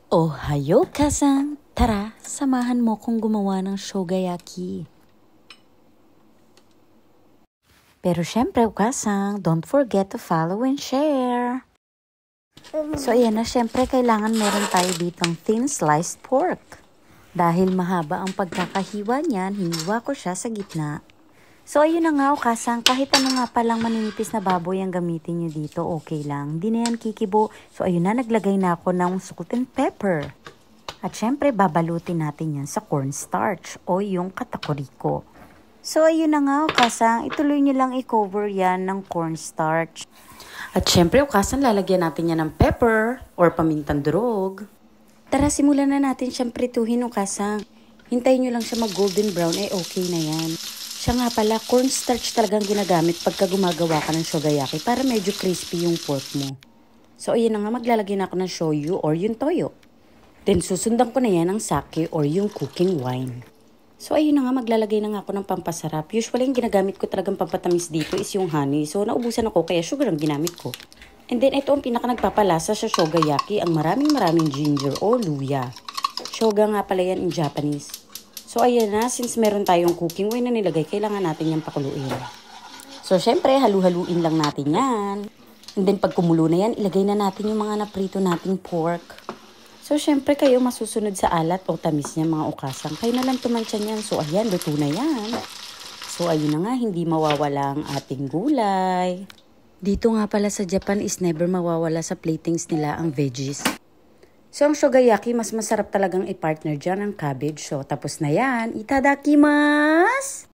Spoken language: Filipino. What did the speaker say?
Ohayo ka-san! Tara, samahan mo kong gumawa ng shogayaki. Pero syempre, ka-san, don't forget to follow and share. So ayan na, syempre kailangan meron tayo ditong thin sliced pork. Dahil mahaba ang pagkakahiwa niyan, hiniwa ko siya sa gitna. So ayun na nga, ka-san, kahit ano nga palang maninipis na baboy ang gamitin nyo dito, okay lang. Hindi na yan kikibo. So ayun na, naglagay na ako ng salt and pepper. At syempre, babalutin natin yan sa cornstarch o yung katakoriko. So ayun na nga, ka-san, ituloy nyo lang i-cover yan ng cornstarch. At syempre, ukasan, lalagyan natin yan ng pepper or pamintang durog. Tara, simulan na natin siyang prituhin, ukasan. Hintayin nyo lang siya mag-golden brown, okay na yan. Siya nga pala, cornstarch talagang ginagamit pagka gumagawa ka ng shogayaki para medyo crispy yung pork mo. So, ayun na nga, maglalagay na ako ng shoyu or yung toyo. Then, susundan ko na yan ng sake or yung cooking wine. So, ayun na nga, maglalagay na nga ako ng pampasarap. Usually, yung ginagamit ko talagang pampatamis dito is yung honey. So, naubusan ako kaya sugar ang ginamit ko. And then, ito ang pinaka nagpapalasa sa shogayaki, ang maraming ginger o luya. Shoga nga pala yan in Japanese. So, ayan na, since meron tayong cooking wine na nilagay, kailangan natin yung pakuluin. So, syempre, halu-haluin lang natin yan. And then, pag kumulo na yan, ilagay na natin yung mga naprito nating pork. So, syempre, kayo masusunod sa alat o tamis niya, mga ukasang. Kayo na lang tumansya niyan. So, ayan, luto na yan. So, ayun na nga, hindi mawawala ang ating gulay. Dito nga pala sa Japan is never mawawala sa platings nila ang veggies. So, ang shogayaki, mas masarap talagang i-partner dyan ang cabbage. So, tapos na yan. Itadakimasu!